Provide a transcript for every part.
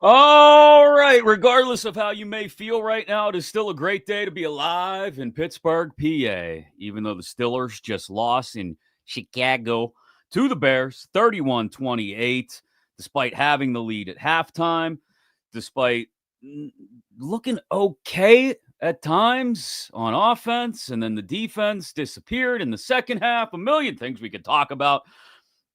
All right. Regardless of how you may feel right now, it is still a great day to be alive in Pittsburgh, PA, even though the Steelers just lost in Chicago to the Bears 31-28, despite having the lead at halftime, despite looking okay at times on offense, and then the defense disappeared in the second half. A million things we could talk about.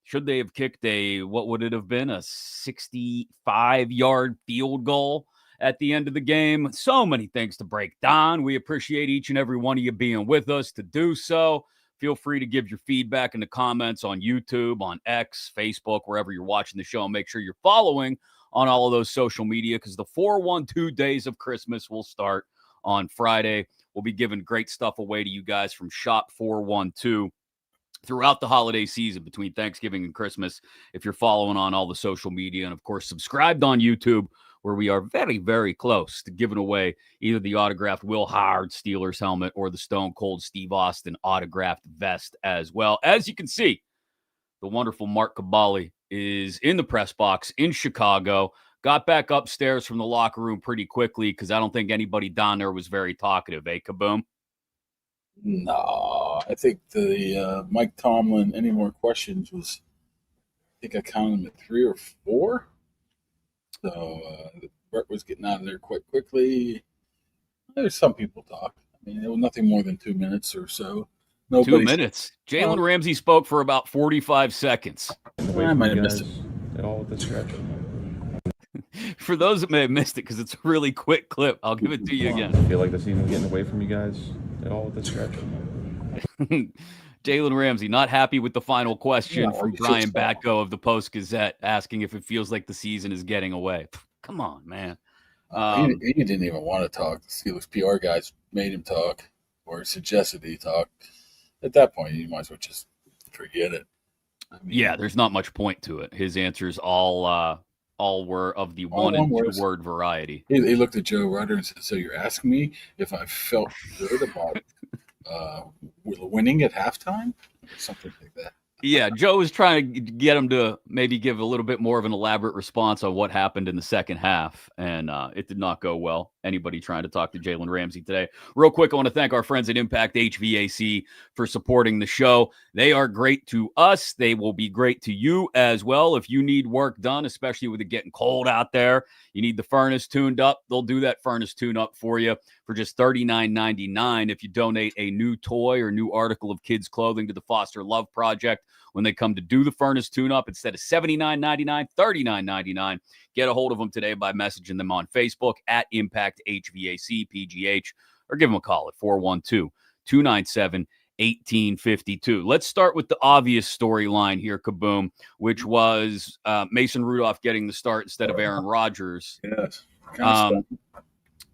Should they have kicked what would it have been, a 65-yard field goal at the end of the game? So many things to break down. We appreciate each and every one of you being with us to do so. Feel free to give your feedback in the comments on YouTube, on X, Facebook, wherever you're watching the show. Make sure you're following on all of those social media because the 412 days of Christmas will start on Friday. We'll be giving great stuff away to you guys from Shop 412 throughout the holiday season between Thanksgiving and Christmas. If you're following on all the social media and, of course, subscribed on YouTube, where we are very, very close to giving away either the autographed Will Howard Steelers helmet or the Stone Cold Steve Austin autographed vest as well. As you can see, the wonderful Mark Kaboly is in the press box in Chicago. Got back upstairs from the locker room pretty quickly because I don't think anybody down there was very talkative, eh, Kaboom? No, I think the Mike Tomlin, any more questions was, I think I counted them at 3 or 4. So Brett was getting out of there quite quickly. There's some people talk. I mean, it was nothing more than 2 minutes or so. 2 minutes. Jalen Ramsey spoke for about 45 seconds. I might have missed it. At all with the stretch. For those that may have missed it, because it's a really quick clip, I'll give it to you again. I feel like the season was getting away from you guys at all with the stretch. Jalen Ramsey not happy with the final question from Brian Batko of the Post-Gazette, asking if it feels like the season is getting away. Come on, man. He didn't even want to talk. The Steelers PR guys made him talk or suggested he talk. At that point, you might as well just forget it. I mean, yeah, there's not much point to it. His answers all were of the one and two word variety. He looked at Joe Rutter and said, "So you're asking me if I felt good about winning at halftime?" Or something like that. Yeah, Joe was trying to get him to maybe give a little bit more of an elaborate response on what happened in the second half, and it did not go well. Anybody trying to talk to Jalen Ramsey today? Real quick, I want to thank our friends at Impact HVAC for supporting the show. They are great to us. They will be great to you as well. If you need work done, especially with it getting cold out there, you need the furnace tuned up, they'll do that furnace tune-up for you for just $39.99 if you donate a new toy or new article of kids' clothing to the Foster Love Project. When they come to do the furnace tune-up, instead of $79.99, $39.99. Get a hold of them today by messaging them on Facebook at Impact HVAC PGH, or give them a call at 412-297-1852. Let's start with the obvious storyline here, Kaboom, which was Mason Rudolph getting the start instead of Aaron Rodgers. Yes.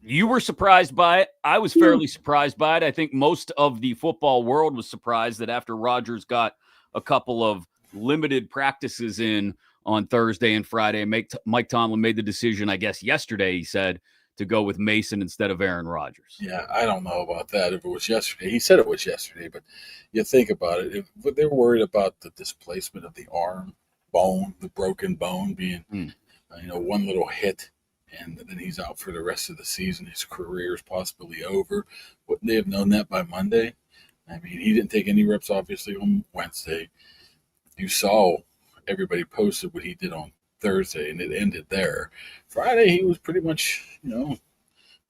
You were surprised by it. I was fairly surprised by it. I think most of the football world was surprised that after Rodgers got a couple of limited practices in on Thursday and Friday, Mike Tomlin made the decision, I guess yesterday, he said, to go with Mason instead of Aaron Rodgers. Yeah, I don't know about that. If it was yesterday, he said it was yesterday, but you think about it. If they're worried about the displacement of the arm bone, the broken bone being, one little hit, and then he's out for the rest of the season. His career is possibly over. Wouldn't they have known that by Monday? I mean, he didn't take any reps, obviously, on Wednesday. You saw everybody posted what he did on Thursday, and it ended there. Friday, he was pretty much,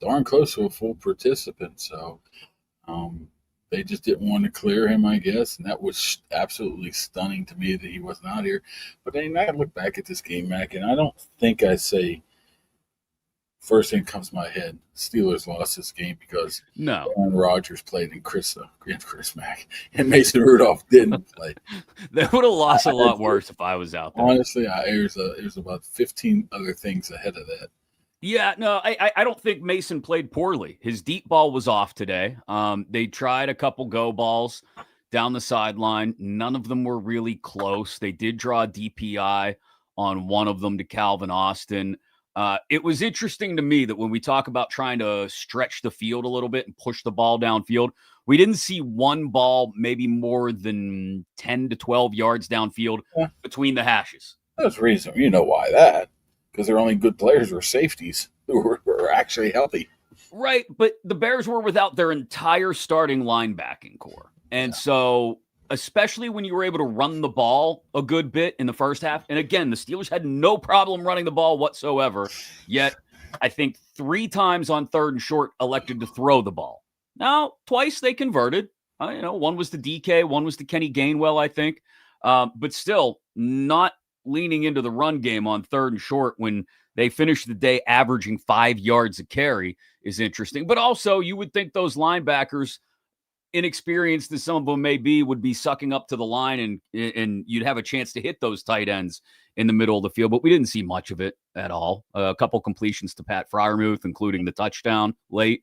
darn close to a full participant. So they just didn't want to clear him, I guess, and that was absolutely stunning to me that he wasn't out here. But then I look back at this game, Mac, and I don't think I say first thing comes to my head, Steelers lost this game because Aaron Rodgers played and Chris Mack and Mason Rudolph didn't play. They would have lost a lot worse if I was out there. Honestly, there's about 15 other things ahead of that. Yeah, no, I don't think Mason played poorly. His deep ball was off today. They tried a couple go balls down the sideline. None of them were really close. They did draw a DPI on one of them to Calvin Austin. It was interesting to me that when we talk about trying to stretch the field a little bit and push the ball downfield, we didn't see one ball maybe more than 10 to 12 yards downfield between the hashes. That's reasonable. You know why that. because their only good players were safeties who were actually healthy. Right, but the Bears were without their entire starting linebacking core. And so, especially when you were able to run the ball a good bit in the first half, and again, the Steelers had no problem running the ball whatsoever, yet I think 3 times on 3rd and short elected to throw the ball. Now, twice they converted. One was to DK, one was to Kenny Gainwell, I think. But still, not leaning into the run game on 3rd and short when they finished the day averaging 5 yards a carry is interesting. But also, you would think those linebackers, inexperienced as some of them may be, would be sucking up to the line and you'd have a chance to hit those tight ends in the middle of the field. But we didn't see much of it at all. A couple completions to Pat Freiermuth, including the touchdown late.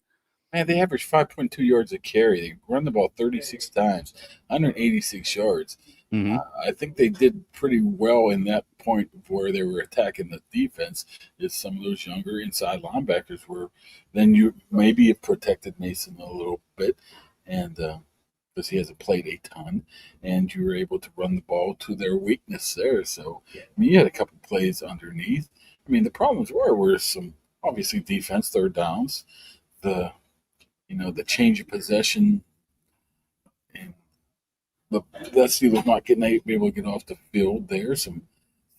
Man, they averaged 5.2 yards a carry. They run the ball 36 times, 186 yards. Mm-hmm. I think they did pretty well in that point where they were attacking the defense. Is some of those younger inside linebackers were, then you maybe have protected Mason a little bit, and because he hasn't played a ton, and you were able to run the ball to their weakness there. So I mean, you had a couple plays underneath. I mean, the problems were some obviously defense, third downs, the change of possession, and the Steelers not getting able to get off the field there. Some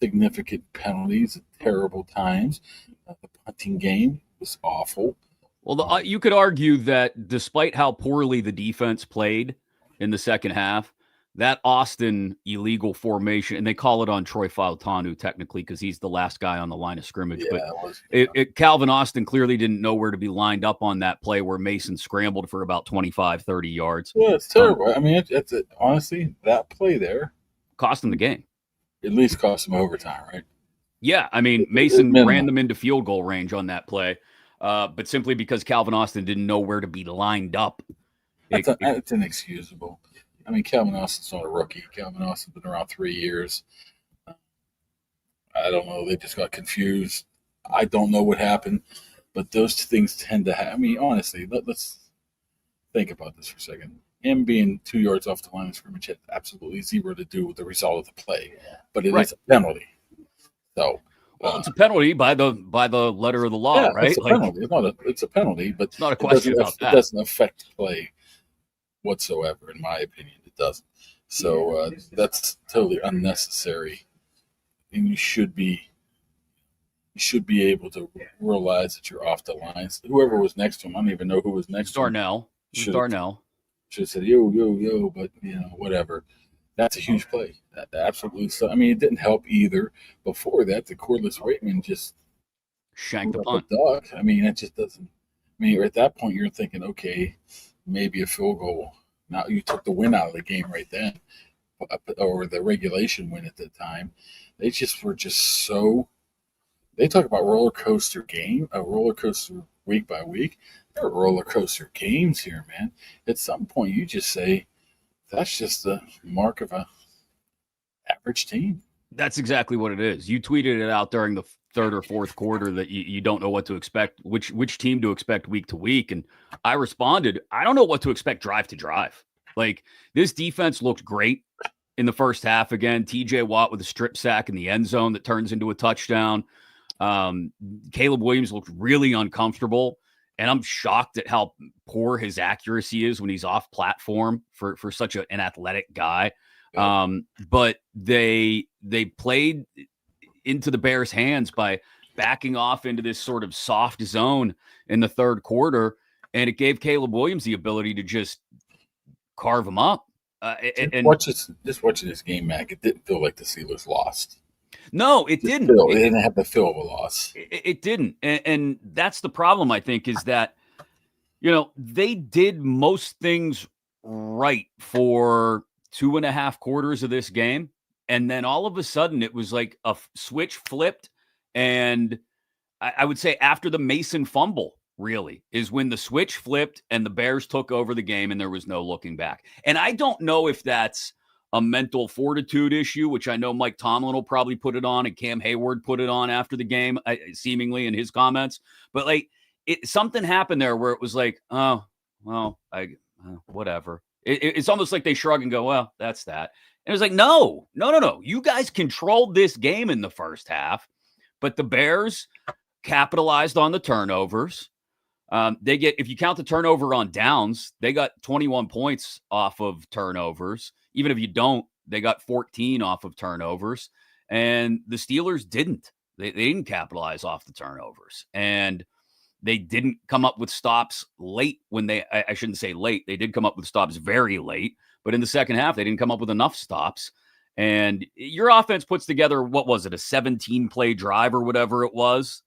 significant penalties at terrible times. The punting game was awful. Well, you could argue that despite how poorly the defense played in the second half, that Austin illegal formation, and they call it on Troy Fautanu technically because he's the last guy on the line of scrimmage. Yeah, but Calvin Austin clearly didn't know where to be lined up on that play where Mason scrambled for about 25, 30 yards. Yeah, it's terrible. I mean, honestly, that play there cost him the game. At least cost him overtime, right? Yeah, I mean, Mason ran them into field goal range on that play, but simply because Calvin Austin didn't know where to be lined up. It's inexcusable. I mean, Calvin Austin's not a rookie. Calvin Austin's been around 3 years. I don't know. They just got confused. I don't know what happened, but those things tend to happen. I mean, honestly, let's think about this for a second. Him being 2 yards off the line of scrimmage had absolutely zero to do with the result of the play, but it is a penalty. So, well, it's a penalty by the letter of the law, right? It's a penalty. It's a penalty, but it's not a question about that. It doesn't affect play whatsoever, in my opinion. It doesn't. So that's totally unnecessary, and you should be able to realize that you're off the lines. Whoever was next to him, I don't even know who was next to him. Darnell should have said yo, but whatever. That's a huge play. That absolutely. So I mean, it didn't help either. Before that, the cordless Waitman just shanked the punt. Dog. I mean, it just doesn't. I mean, at that point, you're thinking, okay, maybe a field goal. Now you took the win out of the game right then, or the regulation win at the time. They just were so. They talk about roller coaster week by week. There are roller coaster games here, man. At some point, you just say, that's just the mark of a average team. That's exactly what it is. You tweeted it out during the third or fourth quarter that you don't know what to expect, which team to expect week to week. And I responded, I don't know what to expect drive to drive. Like, this defense looked great in the first half again. TJ Watt with a strip sack in the end zone that turns into a touchdown. Caleb Williams looked really uncomfortable. And I'm shocked at how poor his accuracy is when he's off platform for such an athletic guy. But they played into the Bears' hands by backing off into this sort of soft zone in the third quarter. And it gave Caleb Williams the ability to just carve him up. Just watching this game, Mac, it didn't feel like the Steelers lost. No, it didn't. It didn't have the feel of a loss. It didn't. And that's the problem, I think, is that, they did most things right for 2.5 quarters of this game. And then all of a sudden it was like a switch flipped. And I would say after the Mason fumble, really, is when the switch flipped and the Bears took over the game and there was no looking back. And I don't know if that's a mental fortitude issue, which I know Mike Tomlin will probably put it on, and Cam Hayward put it on after the game, seemingly in his comments. But something happened there where it was like, oh, well, whatever. It's almost like they shrug and go, well, that's that. And it was like, no. You guys controlled this game in the first half, But the Bears capitalized on the turnovers. If you count the turnover on downs, they got 21 points off of turnovers. Even if you don't, they got 14 off of turnovers. And the Steelers didn't. They didn't capitalize off the turnovers. And they didn't come up with stops late when I shouldn't say late. They did come up with stops very late. But in the second half, they didn't come up with enough stops. And your offense puts together, what was it, a 17-play drive or whatever it was?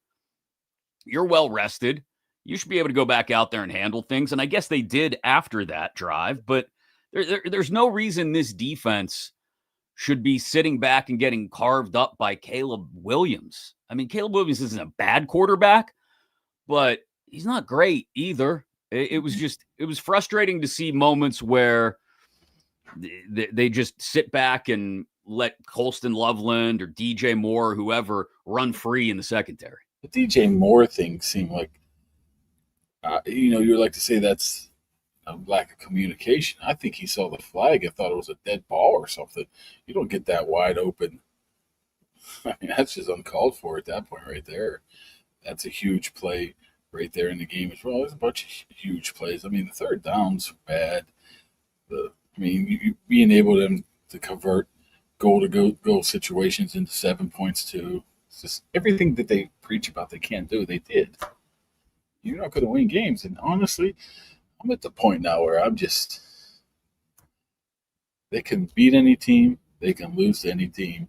You're well rested. You should be able to go back out there and handle things. And I guess they did after that drive. But there's no reason this defense should be sitting back and getting carved up by Caleb Williams. I mean, Caleb Williams isn't a bad quarterback, but he's not great either. It was frustrating to see moments where they just sit back and let Colston Loveland or DJ Moore or whoever run free in the secondary. The DJ Moore thing seemed like, you like to say that's a lack of communication. I think he saw the flag and thought it was a dead ball or something. You don't get that wide open. I mean, that's just uncalled for at that point right there. That's a huge play right there in the game as well. There's a bunch of huge plays. I mean, the third downs were bad. You being able to convert goal situations into 7 points too. It's just everything that they preach about they can't do, they did. You're not going to win games. And honestly, I'm at the point now where they can beat any team, they can lose to any team.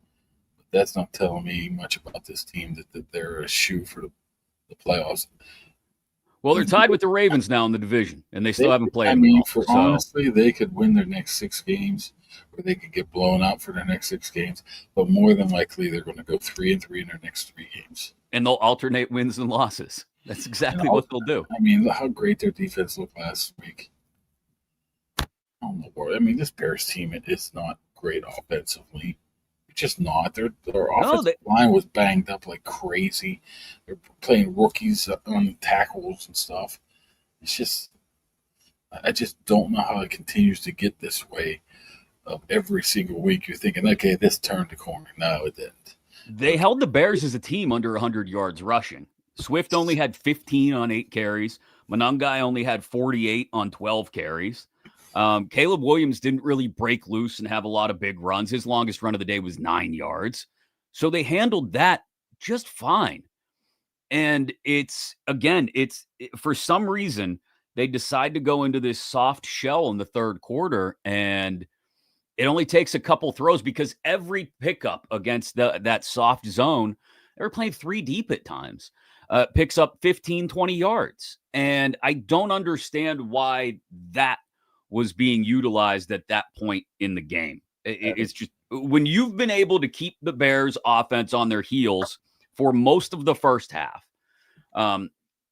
But that's not telling me much about this team that they're a shoe for the playoffs. Well, they're tied with the Ravens now in the division, and they still haven't played. Honestly, they could win their next 6 games, or they could get blown out for their next 6 games. But more than likely, they're going to go 3-3 in their next 3 games. And they'll alternate wins and losses. That's exactly what they'll do. I mean, how great their defense looked last week. Oh, my Lord. I mean, this Bears team is not great offensively. It's just not. Their offensive line was banged up like crazy. They're playing rookies on tackles and stuff. It's just, I just don't know how it continues to get this way. Every single week you're thinking, okay, this turned the corner. No, it didn't. They held the Bears as a team under 100 yards rushing. Swift only had 15 on 8 carries. Monangai only had 48 on 12 carries. Caleb Williams didn't really break loose and have a lot of big runs. His longest run of the day was 9 yards. So they handled that just fine. And it's for some reason, they decide to go into this soft shell in the third quarter, and it only takes a couple throws because every pickup against that soft zone, they were playing 3 deep at times, picks up 15, 20 yards. And I don't understand why that was being utilized at that point in the game. It's just when you've been able to keep the Bears offense on their heels for most of the first half,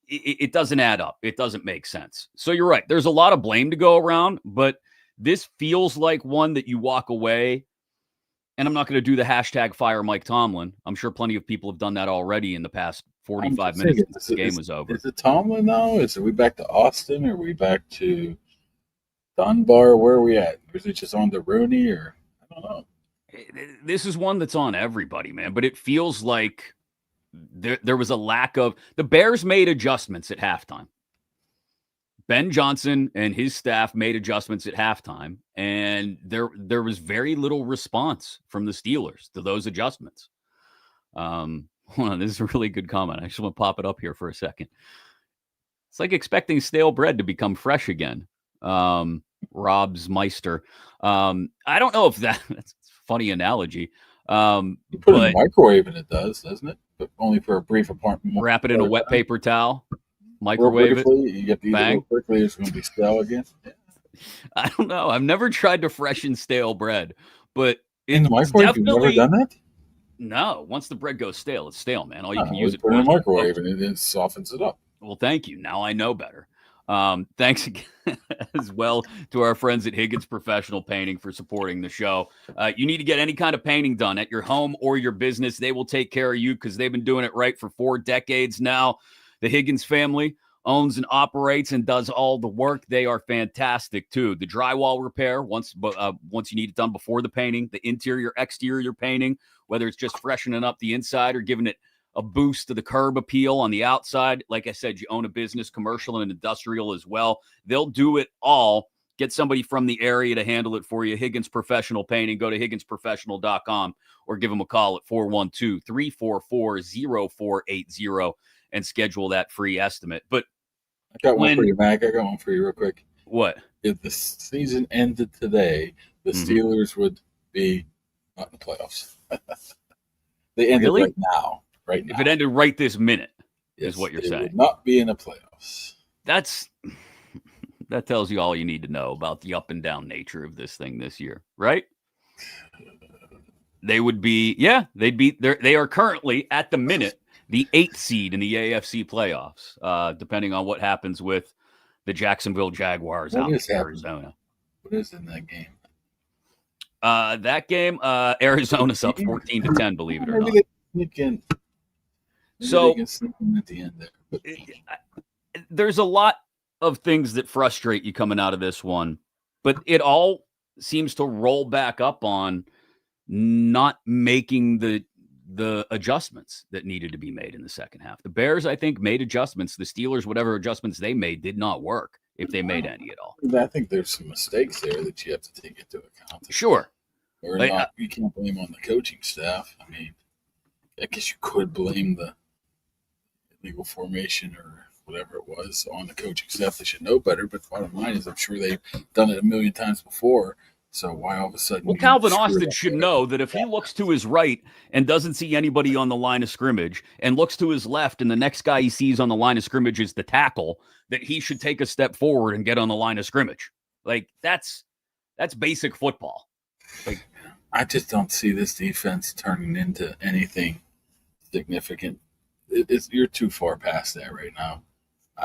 it doesn't add up. It doesn't make sense. So you're right. There's a lot of blame to go around, but this feels like one that you walk away, and I'm not going to do the hashtag fire Mike Tomlin. I'm sure plenty of people have done that already in the past 45 minutes since the game was over. Is it Tomlin now? Are we back to Austin? Are we back to Dunbar? Where are we at? Or is it just on the Rooney? Or I don't know. This is one that's on everybody, man. But it feels like there was a lack of – the Bears made adjustments at halftime. Ben Johnson and his staff made adjustments at halftime, and there was very little response from the Steelers to those adjustments. Hold on, this is a really good comment. I just want to pop it up here for a second. It's like expecting stale bread to become fresh again. Rob's Meister. I don't know if that's a funny analogy. You put it in the microwave and it does, doesn't it? But only for a brief apartment. Wrap it in a wet paper towel. Microwave it. You get to eat it real quickly. It's going to be stale again. Yeah. I don't know. I've never tried to freshen stale bread, but in the microwave, you've never done that? No. Once the bread goes stale, it's stale, man. All you can use it for in the microwave, and it softens it up. Well, thank you. Now I know better. Thanks again as well to our friends at Higgins Professional Painting for supporting the show. You need to get any kind of painting done at your home or your business. They will take care of you because they've been doing it right for 4 decades now. The Higgins family owns and operates and does all the work. They are fantastic too. The drywall repair, once you need it done before the painting, the interior, exterior painting, whether it's just freshening up the inside or giving it a boost to the curb appeal on the outside. Like I said, you own a business, commercial and industrial as well. They'll do it all. Get somebody from the area to handle it for you. Higgins Professional Painting. Go to higginsprofessional.com or give them a call at 412-344-0480 and schedule that free estimate. But I got one for you, Mac. I got one for you real quick. What? If the season ended today, the Steelers would be not in the playoffs. They ended Really? right now. Right now. If it ended right this minute, yes, is what you're they saying. would not be in the playoffs. That tells you all you need to know about the up and down nature of this thing this year, right? They would be, they are currently at the minute the 8th seed in the AFC playoffs, depending on what happens with the Jacksonville Jaguars out in Arizona. What is in that game? That game, Arizona's up 14-10, believe it or not. So at the end there. There's a lot of things that frustrate you coming out of this one, but it all seems to roll back up on not making the adjustments that needed to be made in the second half. The Bears, I think, made adjustments. The Steelers, whatever adjustments they made, did not work, if they made any at all. I think there's some mistakes there that you have to take into account. Sure. Or not, you can't blame on the coaching staff. I mean, I guess you could blame the legal formation or whatever it was on the coaching staff. They should know better, but the bottom line is I'm sure they've done it a million times before. So why all of a sudden? Well, Calvin Austin should know that if he looks to his right and doesn't see anybody on the line of scrimmage and looks to his left and the next guy he sees on the line of scrimmage is the tackle, that he should take a step forward and get on the line of scrimmage. Like that's basic football. Like, I just don't see this defense turning into anything significant. You're too far past that right now.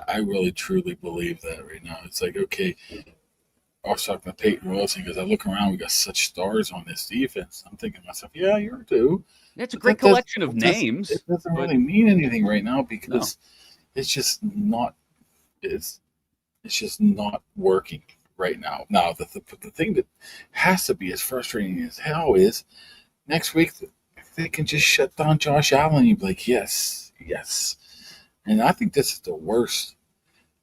I really, truly believe that right now. It's like, okay, I was talking to Peyton Wilson because I look around, we got such stars on this defense. I'm thinking to myself, yeah, you're too. It's a great collection of names. It doesn't really mean anything right now because it's just not. It's just not working right now. Now, the thing that has to be as frustrating as hell is next week they can just shut down Josh Allen. You'd be like, yes. And I think this is the worst.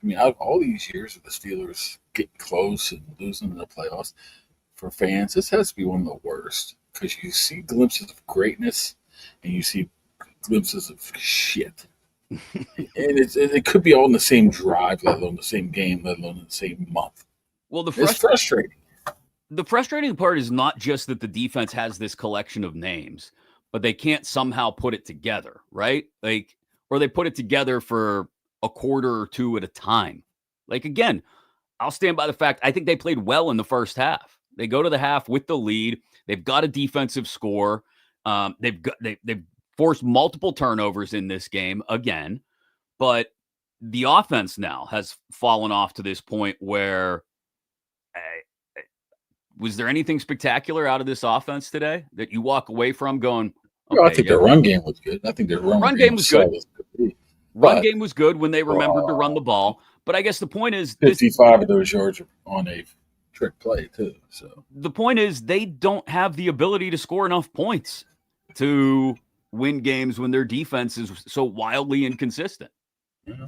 I mean, out of all these years of the Steelers getting close and losing in the playoffs, for fans, this has to be one of the worst because you see glimpses of greatness and you see glimpses of shit. And it could be all in the same drive, let alone the same game, let alone in the same month. Well, it's frustrating. The frustrating part is not just that the defense has this collection of names, but they can't somehow put it together, right? Like, or they put it together for a quarter or two at a time. Like, again, I'll stand by the fact I think they played well in the first half. They go to the half with the lead. They've got a defensive score. They've forced multiple turnovers in this game again, but the offense now has fallen off to this point where was there anything spectacular out of this offense today that you walk away from going, okay, I think their run game was good. I think their run game was good. Run game was good when they remembered to run the ball. But I guess the point is 55 of those yards are on a trick play too. So the point is they don't have the ability to score enough points to win games when their defense is so wildly inconsistent. Yeah.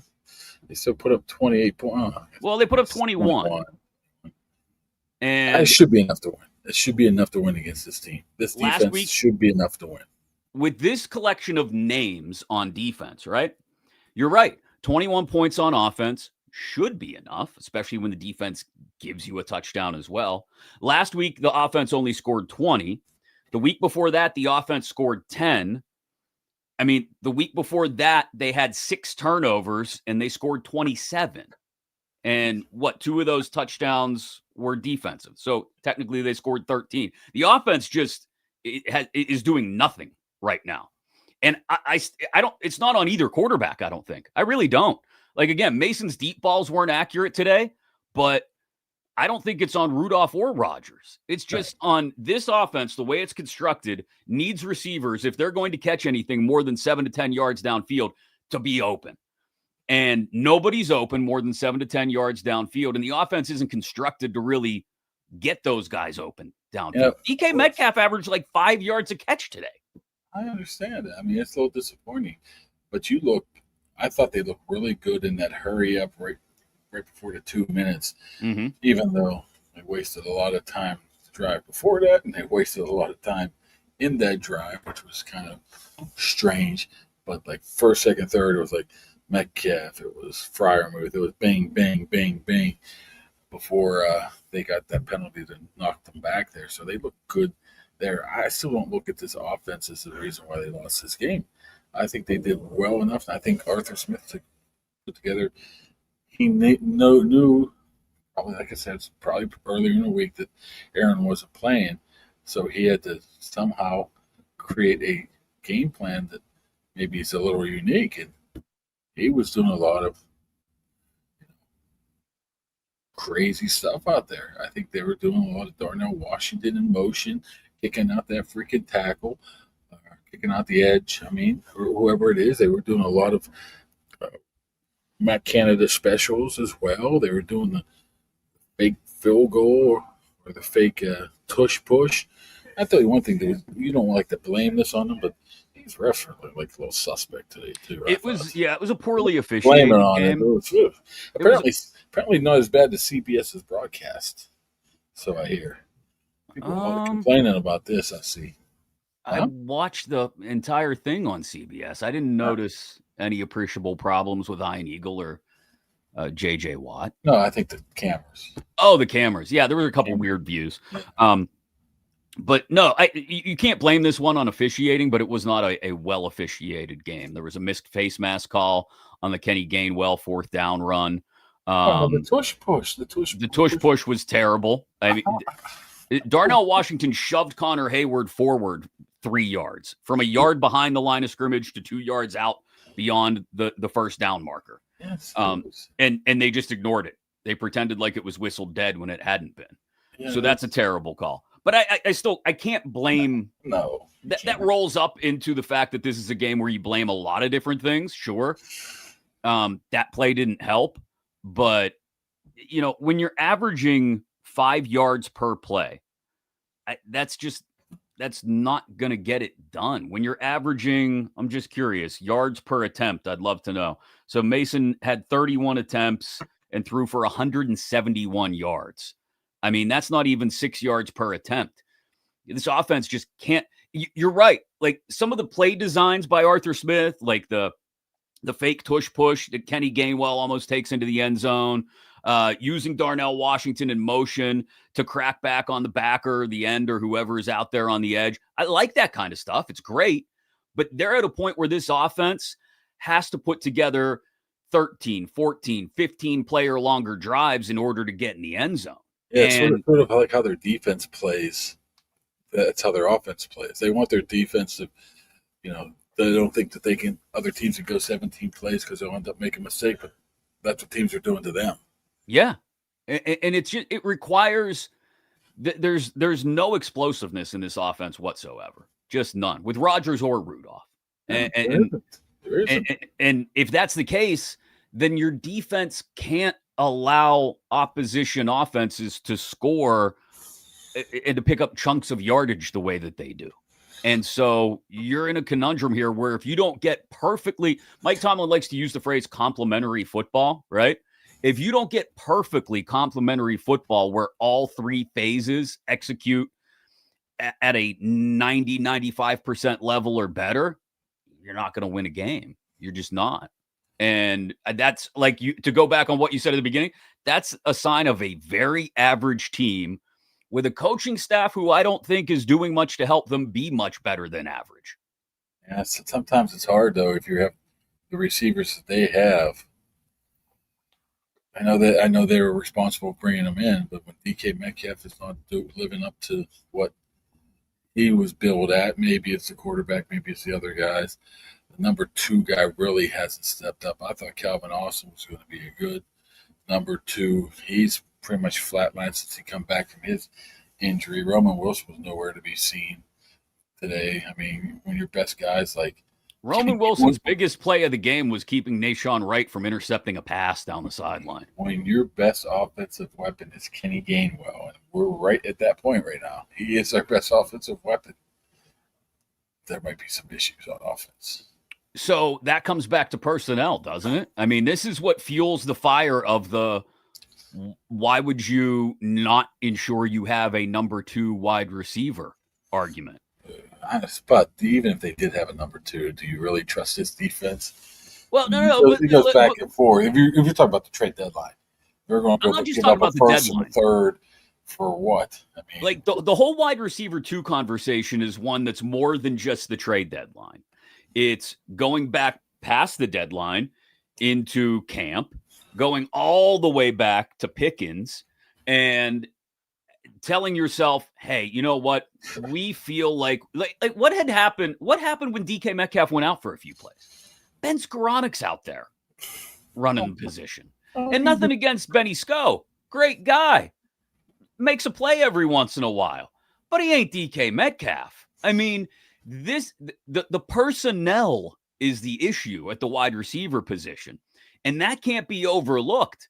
They still put up 28 points. Well, they put up 21. And it should be enough to win. It should be enough to win against this team. This defense should be enough to win. With this collection of names on defense, right? You're right. 21 points on offense should be enough, especially when the defense gives you a touchdown as well. Last week, the offense only scored 20. The week before that, the offense scored 10. I mean, the week before that, they had 6 turnovers and they scored 27. And two of those touchdowns were defensive. So technically they scored 13. The offense just is doing nothing right now. And I don't, it's not on either quarterback. I don't think. I really don't. Like, again, Mason's deep balls weren't accurate today, but I don't think it's on Rudolph or Rodgers. It's just on this offense, the way it's constructed, needs receivers, if they're going to catch anything more than 7 to 10 yards downfield, to be open. And nobody's open more than 7 to 10 yards downfield. And the offense isn't constructed to really get those guys open downfield. DK Metcalf averaged like 5 yards a catch today. I understand it. I mean, it's a little disappointing, but I thought they looked really good in that hurry up right before the 2 minutes, Mm-hmm. even though they wasted a lot of time to drive before that, and they wasted a lot of time in that drive, which was kind of strange. But like first, second, third, it was like Metcalf, it was Fryermuth, it was bang, bang, bang, bang before they got that penalty that knocked them back there. So they look good there. I still don't look at this offense as the reason why they lost this game. I think they did well enough. I think Arthur Smith to put together. He knew probably, like I said, probably earlier in the week that Aaron wasn't playing, so he had to somehow create a game plan that maybe is a little unique. And he was doing a lot of crazy stuff out there. I think they were doing a lot of Darnell Washington in motion, kicking out that freaking tackle, kicking out the edge. I mean, whoever it is, they were doing a lot of Matt Canada specials as well. They were doing the fake field goal or the fake tush push. I tell you one thing, you don't like to blame this on them, but these refs are like a little suspect today too. It was a poorly Blame officiated it on game. it. Apparently not as bad as CBS's broadcast. So I hear people are complaining about this. I see. I watched the entire thing on CBS. I didn't notice any appreciable problems with Ian Eagle or J.J. Watt. No, I think the cameras. Oh, the cameras. Yeah, there were a couple weird views. But no, you can't blame this one on officiating, but it was not a well officiated game. There was a missed face mask call on the Kenny Gainwell 4th down run. The tush push. The tush push was terrible. I mean, Darnell Washington shoved Connor Hayward forward 3 yards from a yard behind the line of scrimmage to 2 yards out beyond the first down marker. Yes. And they just ignored it. They pretended like it was whistled dead when it hadn't been. Yeah, so that's a terrible call. But I can't blame. No. That rolls up into the fact that this is a game where you blame a lot of different things. Sure. That play didn't help. But, when you're averaging 5 yards per play, that's not going to get it done. When you're averaging, I'm just curious, yards per attempt, I'd love to know. So Mason had 31 attempts and threw for 171 yards. I mean, that's not even 6 yards per attempt. This offense just can't. You're right. Like some of the play designs by Arthur Smith, like the fake tush push that Kenny Gainwell almost takes into the end zone, using Darnell Washington in motion to crack back on the backer, the end, or whoever is out there on the edge. I like that kind of stuff. It's great. But they're at a point where this offense has to put together 13, 14, 15 player longer drives in order to get in the end zone. Yeah, it's sort of like how their defense plays. That's how their offense plays. They want their defense to, they don't think that other teams can go 17 plays because they'll end up making a mistake, but that's what teams are doing to them. Yeah. And it requires, there's no explosiveness in this offense whatsoever. Just none with Rodgers or Rudolph. There isn't. And if that's the case, then your defense can't allow opposition offenses to score and to pick up chunks of yardage the way that they do. And so you're in a conundrum here where if you don't get perfectly, Mike Tomlin likes to use the phrase complementary football, right? If you don't get perfectly complementary football where all three phases execute at a 90, 95% level or better, you're not going to win a game. You're just not. And that's like to go back on what you said at the beginning, that's a sign of a very average team with a coaching staff who I don't think is doing much to help them be much better than average. Yeah, sometimes it's hard, though, if you have the receivers that they have. I know they were responsible for bringing them in, but when DK Metcalf is not living up to what he was billed at, maybe it's the quarterback, maybe it's the other guys. The number 2 guy really hasn't stepped up. I thought Calvin Austin was going to be a good number 2. He's pretty much flatlined since he come back from his injury. Roman Wilson was nowhere to be seen today. I mean, when your best guys like Roman Wilson's biggest play of the game was keeping Nashawn Wright from intercepting a pass down the sideline. When your best offensive weapon is Kenny Gainwell, and we're right at that point right now. He is our best offensive weapon. there might be some issues on offense. So that comes back to personnel, doesn't it? I mean, this is what fuels the fire of the why would you not ensure you have a number 2 wide receiver argument? But even if they did have a number 2, do you really trust his defense? Well, no. It goes back and forth. If you're talking about the trade deadline, they're going to give up a first and a third for what? I mean, like the whole wide receiver 2 conversation is one that's more than just the trade deadline. It's going back past the deadline into camp, going all the way back to Pickens, and telling yourself, hey, you know what? We feel like what had happened? What happened when DK Metcalf went out for a few plays? Ben Skoronek's out there running the position. And nothing against Benny Sko. Great guy. Makes a play every once in a while. But he ain't DK Metcalf. I mean, the personnel is the issue at the wide receiver position. And that can't be overlooked.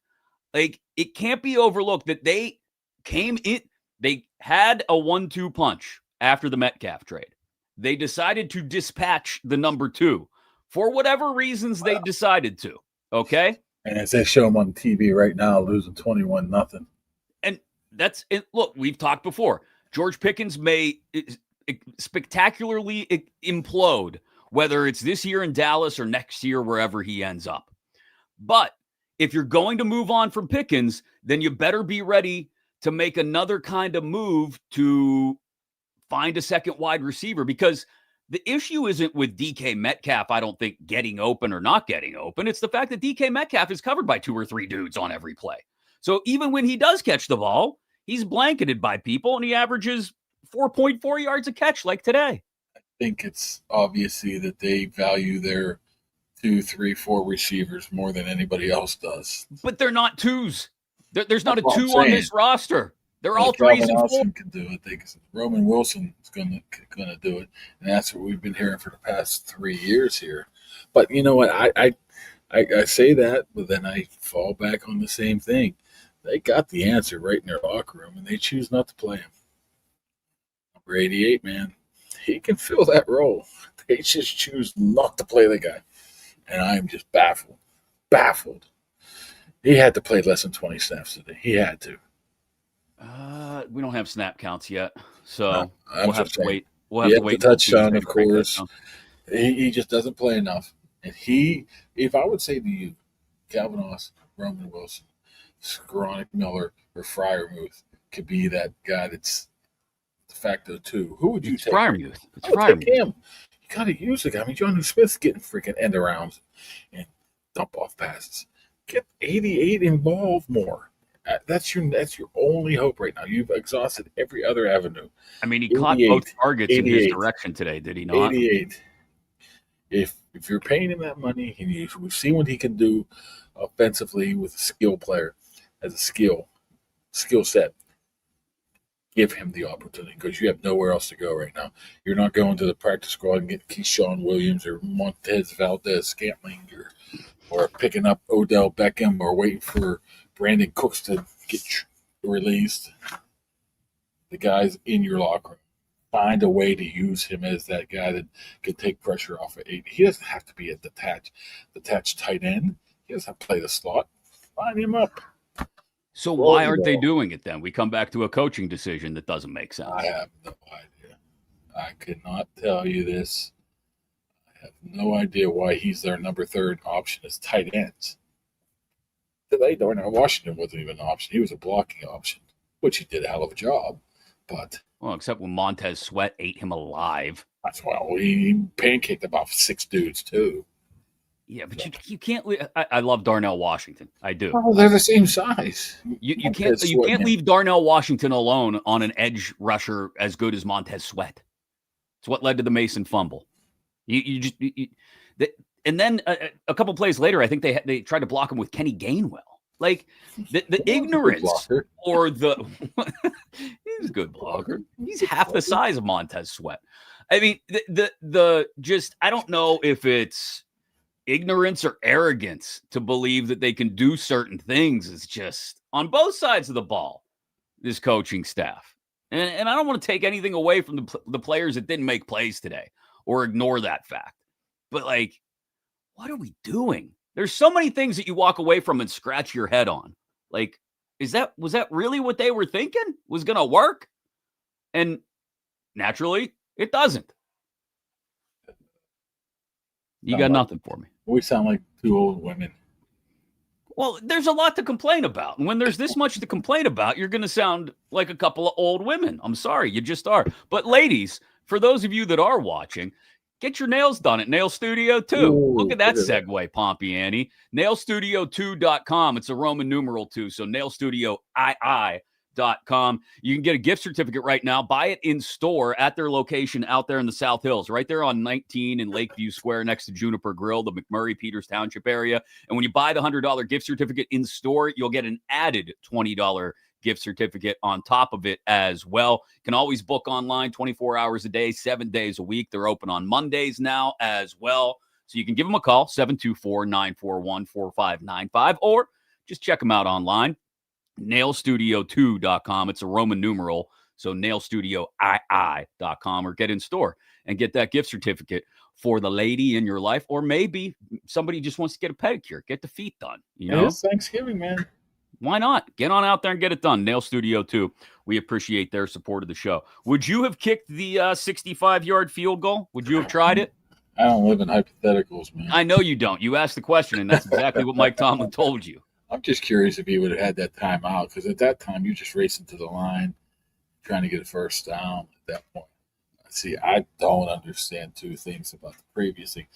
Like, it can't be overlooked that they came in. They had a 1-2 punch after the Metcalf trade. They decided to dispatch the number 2 for whatever reasons they decided to. Okay. And as they show them on TV right now, losing 21-0. And that's it. Look, we've talked before. George Pickens may spectacularly implode, whether it's this year in Dallas or next year, wherever he ends up. But if you're going to move on from Pickens, then you better be ready to make another kind of move to find a second wide receiver, because the issue isn't with DK Metcalf, I don't think, getting open or not getting open. It's the fact that DK Metcalf is covered by 2 or 3 dudes on every play. So even when he does catch the ball, he's blanketed by people, and he averages 4.4 yards a catch like today. I think it's obviously that they value their 2, 3, 4 receivers more than anybody else does. But they're not 2s. There's not a 2 on this roster. They're all 3s and 4s. Can do it. Roman Wilson is going to do it, and that's what we've been hearing for the past 3 years here. But you know what? I say that, but then I fall back on the same thing. They got the answer right in their locker room, and they choose not to play him. Number 88, man, he can fill that role. They just choose not to play the guy, and I'm just baffled. He had to play less than 20 snaps today. He had to. We don't have snap counts yet, so we'll have to wait. We'll have to wait. The touchdown, of course. He just doesn't play enough. And if I would say to you, Calvin Austin, Roman Wilson, Skoranek Miller, or Freiermuth could be that guy that's de facto 2, who would you take? Freiermuth. It's Freiermuth. Take him. You got to use the guy. I mean, Jonnu Smith's getting freaking end arounds and dump off passes. Get 88 involved more. That's your only hope right now. You've exhausted every other avenue. I mean, he caught both targets in his direction today, did he not? 88. If you're paying him that money, and we've seen what he can do offensively with a skill player, as a skill set, give him the opportunity, because you have nowhere else to go right now. You're not going to the practice squad and get Keyshawn Williams or Montez Valdez-Scantling or picking up Odell Beckham or waiting for Brandon Cooks to get released. The guy's in your locker room. Find a way to use him as that guy that can take pressure off of 80. He doesn't have to be at the detached tight end. He doesn't have to play the slot. Line him up. So why aren't they doing it then? We come back to a coaching decision that doesn't make sense. I have no idea. I could not tell you this. I have no idea why he's their number 3 option as tight ends. Today, Darnell Washington wasn't even an option. He was a blocking option, which he did a hell of a job. But except when Montez Sweat ate him alive. That's he pancaked about 6 dudes too. Yeah, but you can't. I love Darnell Washington. I do. Oh, they're the same size. You can't leave Darnell Washington alone on an edge rusher as good as Montez Sweat. It's what led to the Mason fumble. And then a couple plays later, I think they tried to block him with Kenny Gainwell. Like the ignorance or the he's a good blocker. He's half the size of Montez Sweat. I mean, the just I don't know if it's ignorance or arrogance to believe that they can do certain things. Is just on both sides of the ball. This coaching staff, and I don't want to take anything away from the players that didn't make plays today. or ignore that fact. But like, what are we doing? There's so many things that you walk away from and scratch your head on. Like, was that really what they were thinking was going to work? And naturally, it doesn't. You got nothing for me. We sound like two old women. Well, there's a lot to complain about. And when there's this much to complain about, you're going to sound like a couple of old women. I'm sorry, you just are. But ladies, for those of you that are watching, get your nails done at Nail Studio 2. Ooh, look at that segue, Pompey Annie. Nailstudio2.com. It's a Roman numeral 2. So nailstudioi.com. You can get a gift certificate right now. Buy it in store at their location out there in the South Hills, right there on 19 in Lakeview Square next to Juniper Grill, the McMurray Peters Township area. And when you buy the $100 gift certificate in store, you'll get an added $20 gift certificate on top of it as well. You can always book online 24 hours a day, 7 days a week. They're open on Mondays now as well. So you can give them a call, 724-941-4595, or just check them out online. Nailstudio2.com. It's a Roman numeral, so nailstudioi.com, or get in store and get that gift certificate for the lady in your life, or maybe somebody just wants to get a pedicure, get the feet done. You know, it's Thanksgiving, man. Why not? Get on out there and get it done. Nail Studio 2. We appreciate their support of the show. Would you have kicked the 65-yard field goal? Would you have tried it? I don't live in hypotheticals, man. I know you don't. You asked the question, and that's exactly what Mike Tomlin told you. I'm just curious if he would have had that timeout, because at that time you're just racing to the line, trying to get a first down at that point. See, I don't understand two things about the previous thing.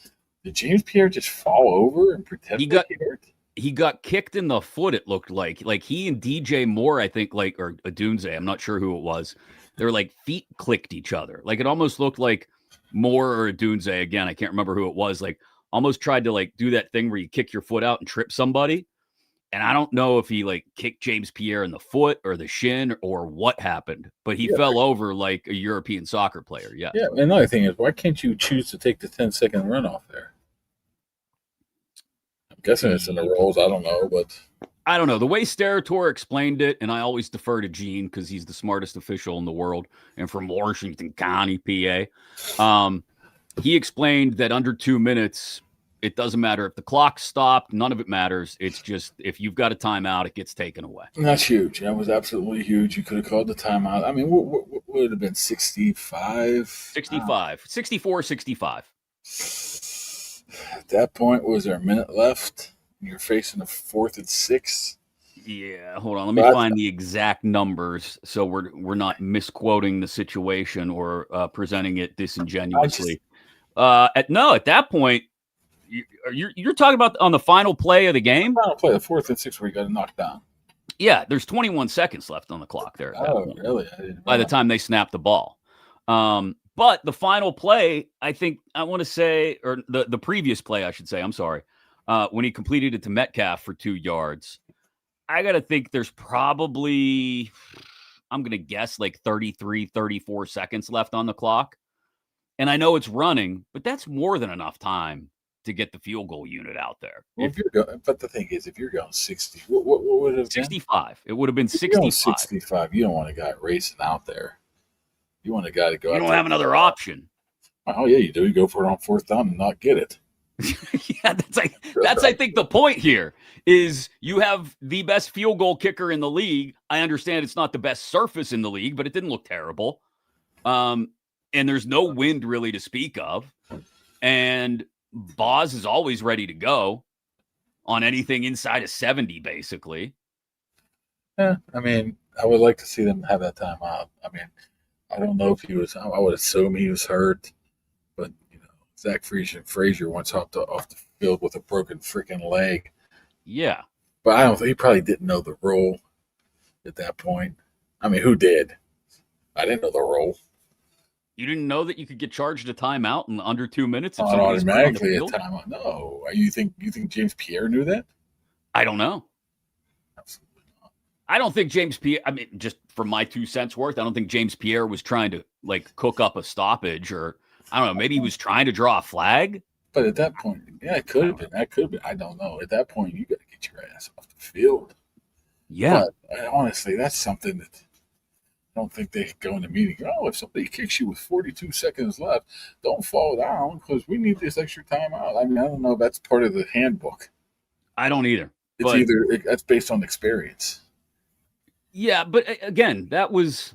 Did James Pierre just fall over and pretend he got hurt? He got kicked in the foot, it looked like. Like he and DJ Moore, I think, like, or Adunze, I'm not sure who it was. They were like feet clicked each other. Like it almost looked like Moore or Adunze, again, I can't remember who it was, like almost tried to like do that thing where you kick your foot out and trip somebody. And I don't know if he like kicked James Pierre in the foot or the shin or what happened, but he fell over like a European soccer player. Yeah. Yeah. Another thing is, why can't you choose to take the 10-second runoff there? I'm guessing it's in the rules. I don't know, but I don't know. The way Sterator explained it, and I always defer to Gene because he's the smartest official in the world and from Washington County, PA. He explained that under 2 minutes, it doesn't matter if the clock stopped. None of it matters. It's just if you've got a timeout, it gets taken away. That's huge. That was absolutely huge. You could have called the timeout. I mean, what would it have been, 65? 65. 64, 65. At that point, was there a minute left? You're facing a 4th and 6. Yeah, hold on. Let me find the exact numbers so we're not misquoting the situation or presenting it disingenuously. At that point, you're talking about on the final play of the game? Final play, the 4th and 6 where you got to knock down. Yeah, there's 21 seconds left on the clock there. Really? By the time they snap the ball. But the final play, I think, I want to say, or the previous play, I should say, I'm sorry, when he completed it to Metcalf for 2 yards, I got to think there's probably, I'm going to guess, like 33, 34 seconds left on the clock. And I know it's running, but that's more than enough time to get the field goal unit out there. Well, but the thing is, if you're going 60, what would it have 65. Been? It would have been 65. 65. You don't want a guy racing out there. You want a guy to go out there. You don't have another option. Oh, yeah, you do. You go for it on 4th down and not get it. Yeah, that's I think the point here is you have the best field goal kicker in the league. I understand it's not the best surface in the league, but it didn't look terrible. And there's no wind really to speak of. And Boz is always ready to go on anything inside of 70, basically. Yeah, I mean, I would like to see them have that time out. I mean, I don't know if he was, I would assume he was hurt, but, you know, Zach Frazier once off the field with a broken freaking leg. Yeah. But I don't think he probably didn't know the rule at that point. I mean, who did? I didn't know the rule. You didn't know that you could get charged a timeout in under 2 minutes? Not automatically a timeout. No. You think James Pierre knew that? I don't know. Absolutely not. I don't think James Pierre, I mean, just for my 2 cents worth, I don't think James Pierre was trying to, like, cook up a stoppage, or, I don't know, maybe he was trying to draw a flag. But at that point, yeah, it could have been. That could have been. I don't know. At that point, you got to get your ass off the field. Yeah. But honestly, that's something that I don't think they go in the meeting. Oh, if somebody kicks you with 42 seconds left, don't fall down because we need this extra timeout. I mean, I don't know if that's part of the handbook. I don't either. It's But either that's based on experience. yeah, but again, that was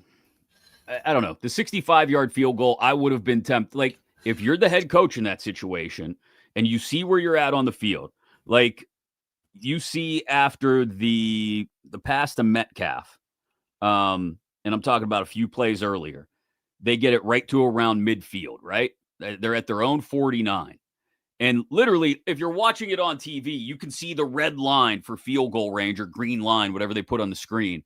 I don't know. The 65-yard field goal, I would have been tempted. Like, if you're the head coach in that situation and you see where you're at on the field, like you see after the pass to Metcalf, and I'm talking about a few plays earlier, they get it right to around midfield, right? They're at their own 49. And literally, if you're watching it on TV, you can see the red line for field goal range or green line, whatever they put on the screen,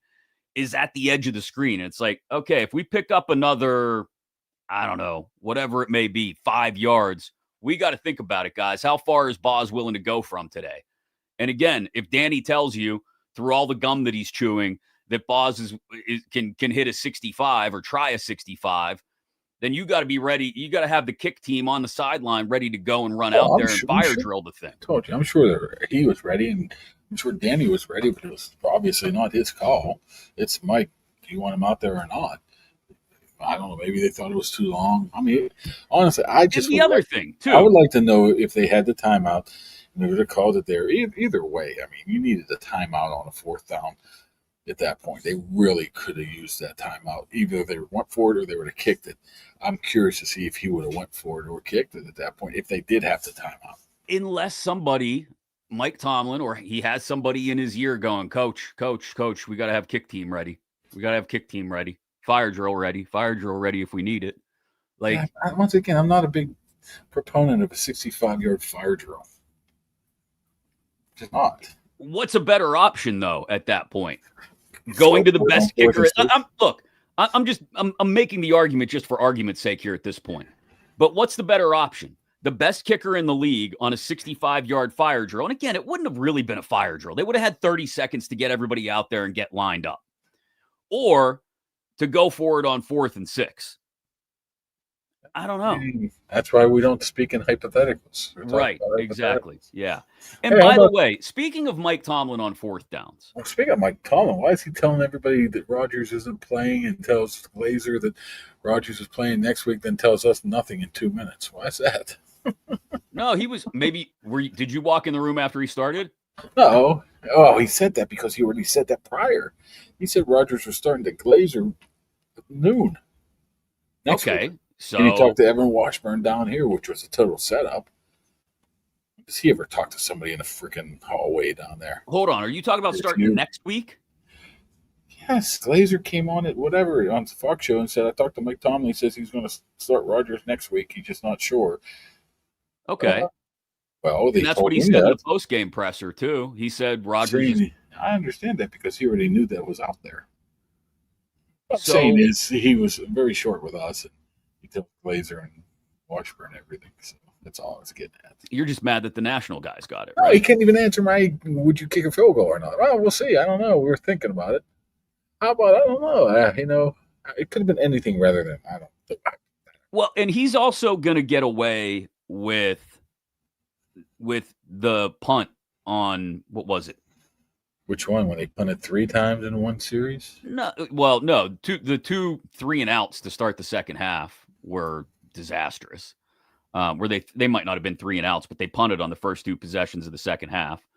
is at the edge of the screen. And it's like, okay, if we pick up another, I don't know, whatever it may be, 5 yards, we got to think about it, guys. How far is Boz willing to go from today? And again, if Danny tells you through all the gum that he's chewing that Boz can hit a 65 or try a 65, then you got to be ready. You got to have the kick team on the sideline ready to go and run out there and fire drill the thing. I told you, I'm sure he was ready, and I'm sure Danny was ready, but it was obviously not his call. It's Mike. Do you want him out there or not? I don't know. Maybe they thought it was too long. I mean, honestly, I just and the other thing too. I would like to know if they had the timeout and they would have called it there. Either way, I mean, you needed a timeout on a 4th down. At that point, they really could have used that timeout. Either they went for it or they would have kicked it. I'm curious to see if he would have went for it or kicked it at that point if they did have the timeout. Unless somebody, Mike Tomlin, or he has somebody in his ear going, coach, we got to have kick team ready. We got to have kick team ready. Fire drill ready if we need it. Like, yeah, once again, I'm not a big proponent of a 65-yard fire drill. Just not. What's a better option though at that point? Going to the best kicker. I'm making the argument just for argument's sake here at this point. But what's the better option? The best kicker in the league on a 65-yard fire drill. And again, it wouldn't have really been a fire drill. They would have had 30 seconds to get everybody out there and get lined up. Or to go for it on 4th and 6. I don't know. That's why we don't speak in hypotheticals. Right, exactly. Yeah. And by the way, speaking of Mike Tomlin on 4th downs. Well, speaking of Mike Tomlin, why is he telling everybody that Rodgers isn't playing and tells Glazer that Rodgers is playing next week, then tells us nothing in 2 minutes? Why is that? No, he was maybe. Did you walk in the room after he started? No. Oh, he said that because he already said that prior. He said Rodgers was starting to Glazer at noon. Okay. Week. So, and he talked to Evan Washburn down here, which was a total setup. Does he ever talk to somebody in a freaking hallway down there? Hold on. Are you talking about starting next week? Yes. Glazer came on it, whatever, on the Fox show and said, I talked to Mike Tomlin. He says he's going to start Rodgers next week. He's just not sure. Okay. Well, that's what he said in the post-game presser, too. He said Rodgers. I understand that because he already knew that was out there. What I'm saying is he was very short with us. And he took Glazer and Washburn and everything. So that's all I was getting at. You're just mad that the national guys got it, right? No, he can't even answer my, would you kick a field goal or not? Well, we'll see. I don't know. We were thinking about it. How about, I don't know. It could have been anything rather than, I don't know. Well, and he's also going to get away with the punt on, what was it? Which one? When they punted 3 times in one series? No. Well, no. The 2 3-and-outs to start the second half were disastrous. Where they might not have been 3-and-outs, but they punted on the first 2 possessions of the second half.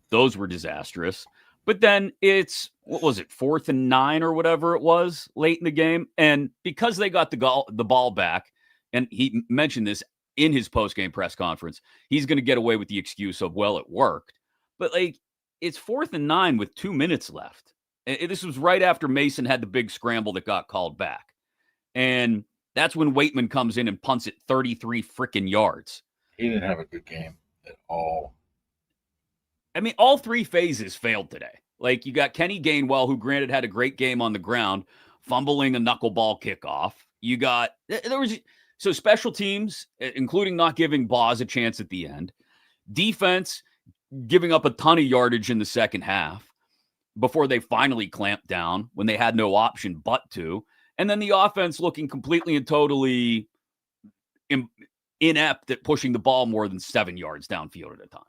Those were disastrous. But then it's, 4th and 9 or whatever it was late in the game. And because they got the ball back, and he mentioned this in his post-game press conference, he's going to get away with the excuse of, well, it worked. But it's 4th and 9 with 2 minutes left. This was right after Mason had the big scramble that got called back. And that's when Waitman comes in and punts it 33 freaking yards. He didn't have a good game at all. I mean, all 3 phases failed today. You got Kenny Gainwell, who granted had a great game on the ground, fumbling a knuckleball kickoff. You got, so special teams, including not giving Boz a chance at the end. Defense, giving up a ton of yardage in the second half before they finally clamped down when they had no option but to. And then the offense looking completely and totally inept at pushing the ball more than 7 yards downfield at a time.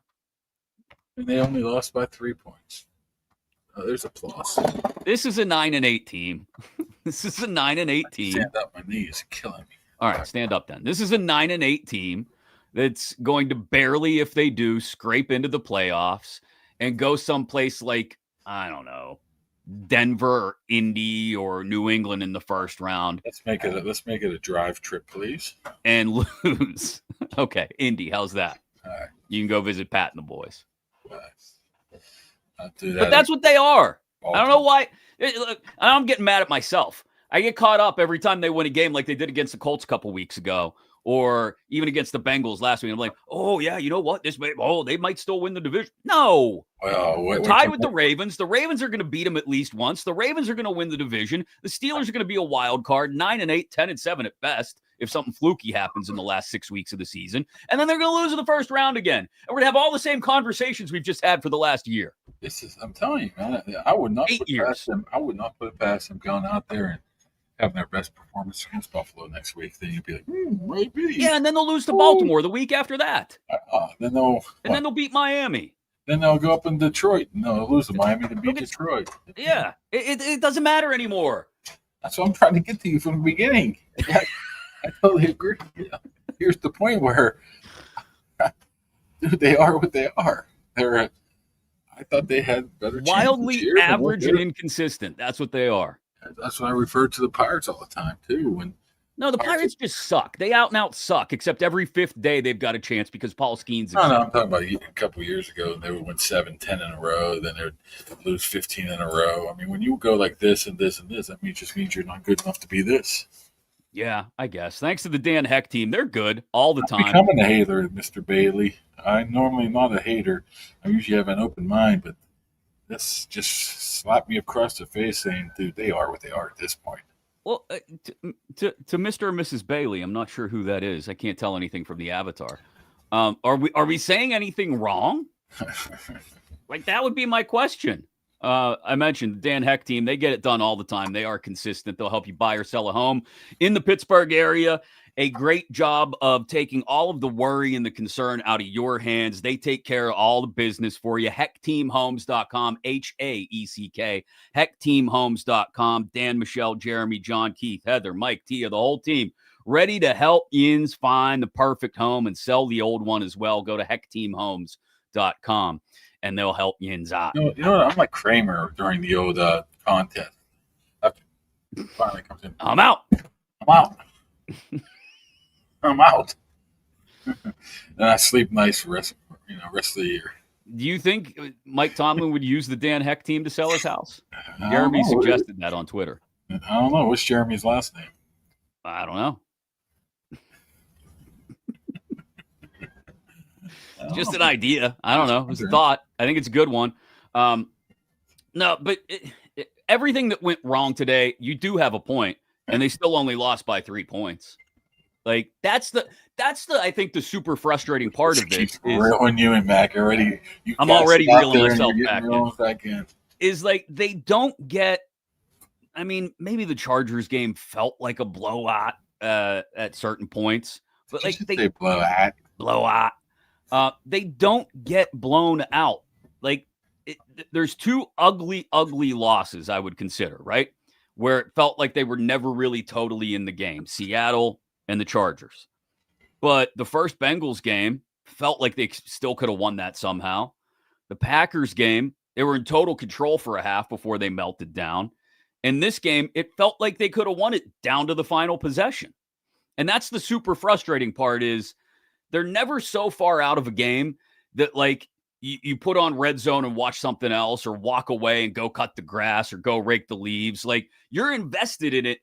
And they only lost by 3 points. There's applause. This is a 9-8 team. This is a 9-8 team. Stand up, my knee is killing me. All right, stand up then. This is a 9-8 team that's going to barely, if they do, scrape into the playoffs and go someplace like, I don't know, Denver or Indy or New England in the first round. Let's make it a drive trip, please. And lose. Okay, Indy, how's that? All right. You can go visit Pat and the boys. I'll do that. But that's what they are. I don't know why. Look, I'm getting mad at myself. I get caught up every time they win a game like they did against the Colts a couple weeks ago, or even against the Bengals last week. I'm like, oh, yeah, you know what? They might still win the division. No. Well, tied with the Ravens. The Ravens are going to beat them at least once. The Ravens are going to win the division. The Steelers are going to be a wild card, 9-8, 10-7 at best, if something fluky happens in the last 6 weeks of the season. And then they're going to lose in the first round again. And we're going to have all the same conversations we've just had for the last year. I'm telling you, man, I would not 8 years. Past them. I would not put it past them going out there and having their best performance against Buffalo next week. Then you'd be like, maybe. Yeah, and then they'll lose to Baltimore the week after that. Then they'll beat Miami. Then they'll go up in Detroit. And they'll lose to Miami to beat Detroit. Yeah, it doesn't matter anymore. That's what I'm trying to get to you from the beginning. I totally agree. Yeah. Here's the point where they are what they are. I thought they had better. Wildly average and inconsistent. That's what they are. That's when I refer to the Pirates all the time too. No, the Pirates just suck. They out and out suck. Except every fifth day they've got a chance because Paul Skeens. No, I'm talking about a couple of years ago. They would win 7, 10 in a row. Then they would lose 15 in a row. I mean, when you go like this and this and this, that means you're not good enough to be this. Yeah, I guess. Thanks to the Dan Heck team, they're good all the time. I'm becoming a hater, Mr. Bailey. I'm normally not a hater. I usually have an open mind, but this just slapped me across the face saying, dude, they are what they are at this point. Well, to Mr. or Mrs. Bailey, I'm not sure who that is. I can't tell anything from the avatar. Are we saying anything wrong? Like, that would be my question. I mentioned the Dan Heck team. They get it done all the time. They are consistent. They'll help you buy or sell a home in the Pittsburgh area. A great job of taking all of the worry and the concern out of your hands. They take care of all the business for you. HeckTeamHomes.com, HAECK, HeckTeamHomes.com. Dan, Michelle, Jeremy, John, Keith, Heather, Mike, Tia, the whole team, ready to help yins find the perfect home and sell the old one as well. Go to HeckTeamHomes.com. And they'll help yins out. You know what? I'm like Kramer during the old contest. After finally comes in. I'm out. I'm out. And I sleep nice for rest of the year. Do you think Mike Tomlin would use the Dan Heck team to sell his house? Jeremy suggested that on Twitter. I don't know. What's Jeremy's last name? I don't know. Just an idea. I don't know. It was a thought. I think it's a good one. No, but everything that went wrong today, you do have a point, and they still only lost by 3 points. Like that's the I think the super frustrating part of this is reeling you and Mac already. I'm already reeling myself back in. Is like they don't get. I mean, maybe the Chargers game felt like a blowout at certain points, but like they blowout. They don't get blown out. Like there's two ugly losses I would consider, right? Where it felt like they were never really totally in the game. Seattle and the Chargers. But the first Bengals game felt like they still could have won that somehow. The Packers game, they were in total control for a half before they melted down. In this game, it felt like they could have won it down to the final possession. And that's the super frustrating part is they're never so far out of a game that like you put on Red Zone and watch something else or walk away and go cut the grass or go rake the leaves. Like you're invested in it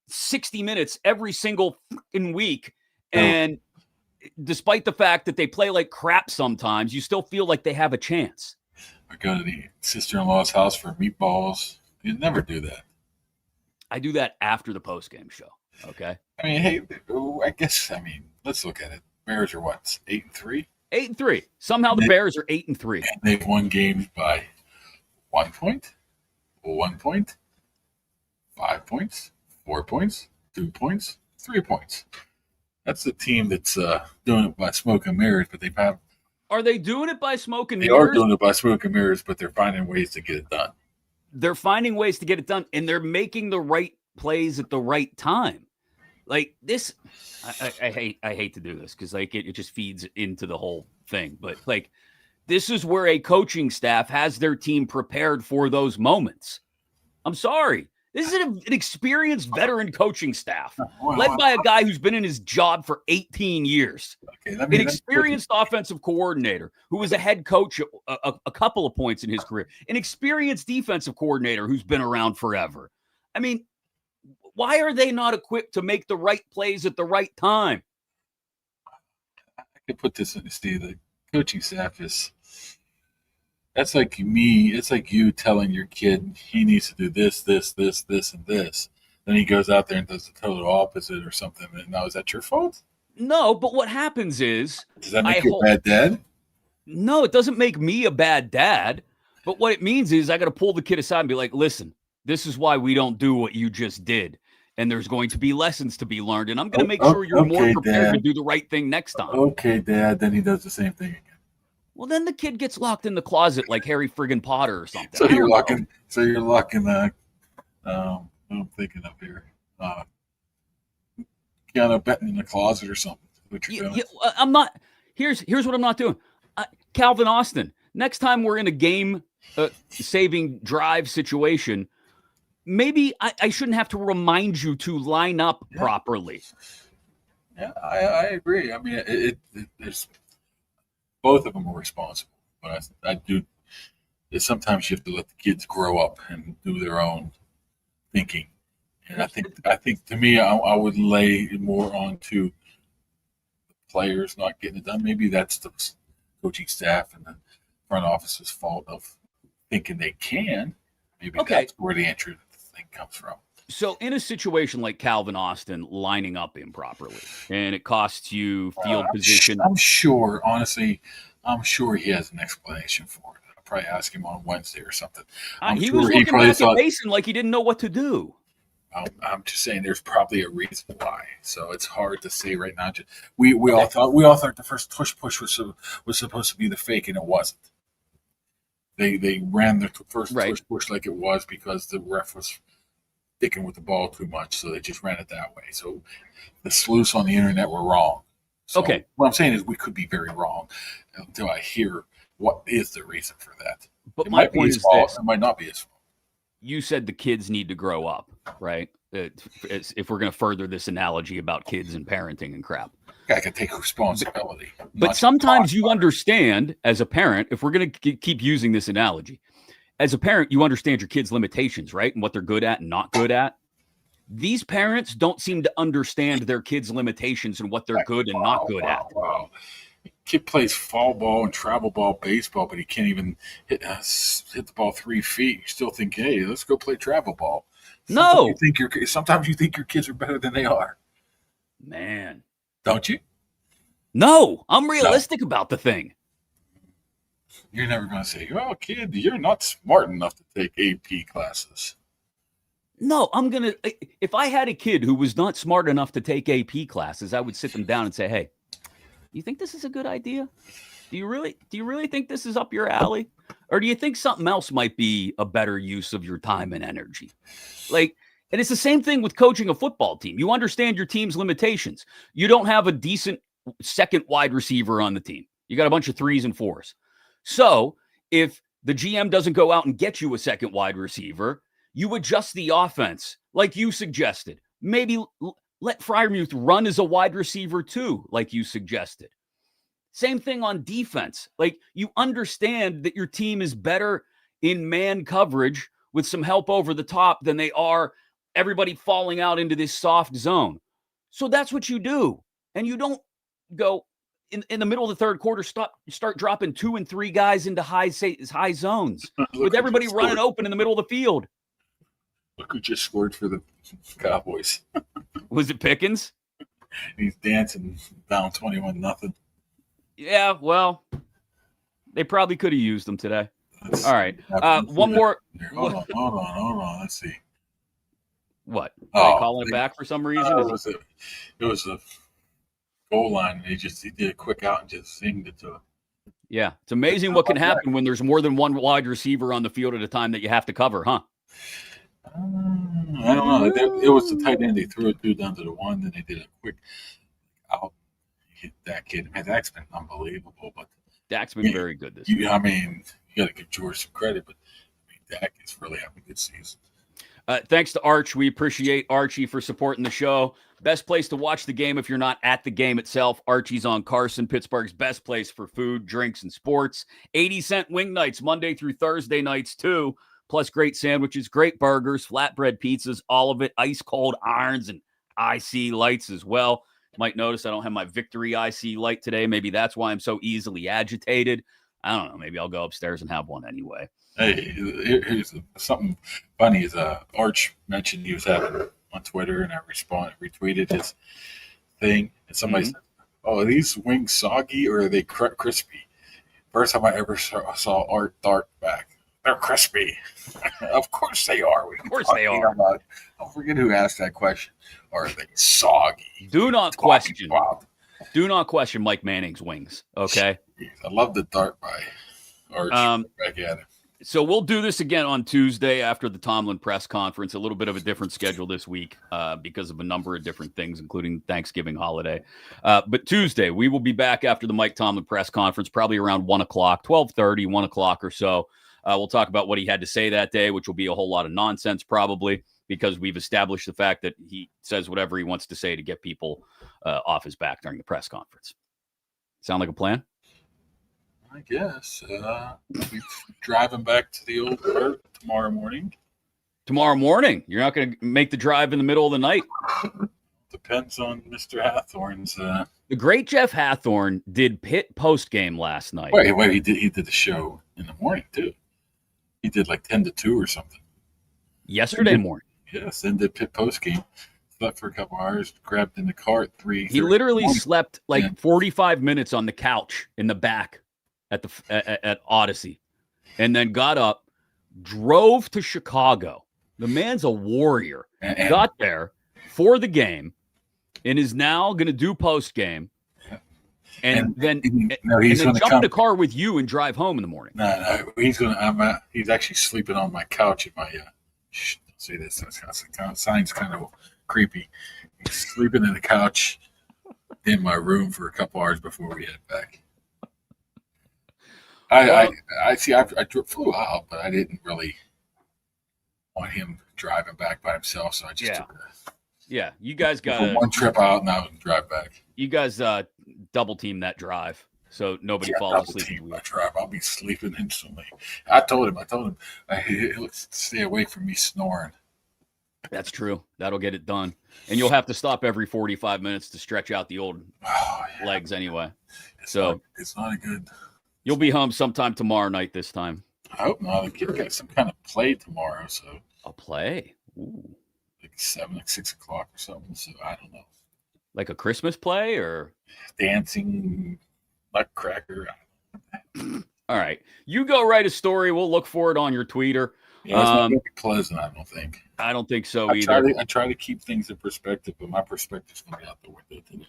60 minutes every single fucking week. And despite the fact that they play like crap sometimes, you still feel like they have a chance. I go to the sister-in-law's house for meatballs. You'd never do that. I do that after the post-game show. Okay. I mean, hey, let's look at it. Bears are what? 8-3? 8-3. Somehow the Bears are 8-3. And they've won games by 1 point, 1 point, 5 points, 4 points, 2 points, 3 points. That's the team that's doing it by smoke and mirrors, but Are they doing it by smoke and mirrors? They are doing it by smoke and mirrors, but they're finding ways to get it done. they're finding ways to get it done, and they're making the right plays at the right time. Like this, I hate to do this because like it just feeds into the whole thing. But like this is where a coaching staff has their team prepared for those moments. I'm sorry. This is an experienced veteran coaching staff led by a guy who's been in his job for 18 years. Okay, an experienced offensive coordinator who was a head coach a couple of points in his career. An experienced defensive coordinator who's been around forever. I mean, why are they not equipped to make the right plays at the right time? I could put this in, Steve. The coaching staff that's like me. It's like you telling your kid he needs to do this, this, this, this, and this. Then he goes out there and does the total opposite or something. And now is that your fault? No, but what happens is... Does that make you a bad dad? No, it doesn't make me a bad dad. But what it means is I got to pull the kid aside and be like, listen, this is why we don't do what you just did. And there's going to be lessons to be learned. And I'm going to make sure you're more prepared to do the right thing next time. Okay, Dad. Then he does the same thing again. Well, then the kid gets locked in the closet like Harry friggin' Potter or something. So you're locking the I'm thinking up here. Keanu Benton in the closet or something. What you're doing. I'm not. Here's what I'm not doing. Calvin Austin. Next time we're in a game saving drive situation, maybe I shouldn't have to remind you to line up properly. Yeah, I agree. I mean, there's both of them are responsible, but I do. Sometimes you have to let the kids grow up and do their own thinking. And I think to me, I would lay more onto the players not getting it done. Maybe that's the coaching staff and the front office's fault of thinking they can. Maybe that's where the entry thing comes from. So in a situation like Calvin Austin lining up improperly, and it costs you field position. I'm sure, honestly, he has an explanation for it. I'll probably ask him on Wednesday or something. He was looking back at Mason like he didn't know what to do. I'm just saying there's probably a reason why. So it's hard to say right now. We all thought the first push was supposed to be the fake, and it wasn't. They ran the first push like it was because the ref was sticking with the ball too much, so they just ran it that way. So the sleuths on the internet were wrong. So what I'm saying is we could be very wrong until I hear what is the reason for that. But my point is this. It might not be his fault. You said the kids need to grow up, right? If we're going to further this analogy about kids and parenting and crap. I can take responsibility. But sometimes you understand as a parent, if we're going to keep using this analogy, as a parent, you understand your kids' limitations, right? And what they're good at and not good at. These parents don't seem to understand their kids' limitations and what they're good and not good at. Wow. Kid plays fall ball and travel ball baseball, but he can't even hit the ball 3 feet. You still think, hey, let's go play travel ball. Sometimes you think your kids are better than they are. Man. Don't you? No, I'm realistic about the thing. You're never going to say, oh, kid, you're not smart enough to take AP classes. No, if I had a kid who was not smart enough to take AP classes, I would sit them down and say, hey, you think this is a good idea? Do you really think this is up your alley? Or do you think something else might be a better use of your time and energy? And it's the same thing with coaching a football team. You understand your team's limitations. You don't have a decent second wide receiver on the team. You got a bunch of 3s and 4s. So if the GM doesn't go out and get you a second wide receiver, you adjust the offense like you suggested. Maybe let Freiermuth run as a wide receiver too, like you suggested. Same thing on defense. Like you understand that your team is better in man coverage with some help over the top than they are everybody falling out into this soft zone. So that's what you do. And you don't go in the middle of the third quarter, start dropping 2 and 3 guys into high zones with everybody running open in the middle of the field. Look who just scored for the Cowboys. Was it Pickens? He's dancing down 21-0. Yeah, well, they probably could have used them today. All right. One more. Hold on. Let's see. What? Are they calling it back for some reason? It was a goal line. And he did a quick out and just zinged it to him. Yeah, it's amazing what can happen when there's more than one wide receiver on the field at a time that you have to cover, huh? I don't know. It was the tight end. They threw a dude down to the one, then they did a quick out. Hit that kid. Man, Dak's been unbelievable. But Dak's been very good this year. I mean, you got to give George some credit, but Dak is really having a good season. Thanks to Arch. We appreciate Archie for supporting the show. Best place to watch the game if you're not at the game itself. Archie's on Carson, Pittsburgh's best place for food, drinks, and sports. 80-cent wing nights, Monday through Thursday nights, too. Plus great sandwiches, great burgers, flatbread pizzas, all of it. Ice-cold irons and IC lights as well. You might notice I don't have my Victory IC light today. Maybe that's why I'm so easily agitated. I don't know. Maybe I'll go upstairs and have one anyway. Hey, here's something funny. Is Arch mentioned he was having on Twitter, and I retweeted his thing, and somebody said, "Oh, are these wings soggy or are they crispy?" First time I ever saw Art Dark back. They're crispy. Of course they are. Of course they are. I forget who asked that question. Or are they soggy? Do not question. Do not question Mike Manning's wings. Okay. Jeez, I love the dart by Arch. Back at him. So we'll do this again on Tuesday after the Tomlin press conference. A little bit of a different schedule this week because of a number of different things, including Thanksgiving holiday. But Tuesday, we will be back after the Mike Tomlin press conference, probably around 1 o'clock, 12:30, 1 o'clock or so. We'll talk about what he had to say that day, which will be a whole lot of nonsense probably, because we've established the fact that he says whatever he wants to say to get people off his back during the press conference. Sound like a plan? I guess. We'll be driving back to the old bird tomorrow morning. Tomorrow morning? You're not going to make the drive in the middle of the night? Depends on Mr. Hathorn's. The great Jeff Hathorn did Pitt post-game last night. Wait, he did the show in the morning, too. He did like 10 to 2 or something. Yesterday morning. Yes, then did Pitt post-game. Slept for a couple hours, grabbed in the car at 3. He literally slept like 45 minutes on the couch in the back at Odyssey, and then got up, drove to Chicago. The man's a warrior. Got there for the game, and is now going to do post game, and then jump in the car with you and drive home in the morning. No, he's actually sleeping on my couch at my. See this? Sounds kind of creepy. He's sleeping in the couch in my room for a couple hours before we head back. I flew out, but I didn't really want him driving back by himself, so I just took you guys got one trip out and I would drive back. You guys double team that drive, so nobody falls asleep. My drive, I'll be sleeping instantly. I told him, he'll stay away from me snoring. That's true. That'll get it done, and you'll have to stop every 45 minutes to stretch out the old legs anyway. It's not a good. You'll be home sometime tomorrow night this time. I hope not. The kid got some kind of play tomorrow, so. A play? Ooh. Like 6 o'clock or something, so I don't know. Like a Christmas play or? Dancing, nutcracker. All right. You go write a story. We'll look for it on your tweeter. Yeah, it's not going to be pleasant, I don't think. I don't think so either. I try to keep things in perspective, but my perspective's going to be out the window today.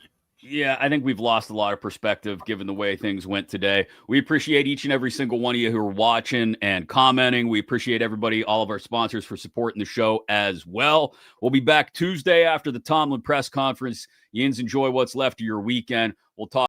Yeah, I think we've lost a lot of perspective given the way things went today. We appreciate each and every single one of you who are watching and commenting. We appreciate everybody, all of our sponsors, for supporting the show as well. We'll be back Tuesday after the Tomlin press conference. Yins, enjoy what's left of your weekend. We'll talk.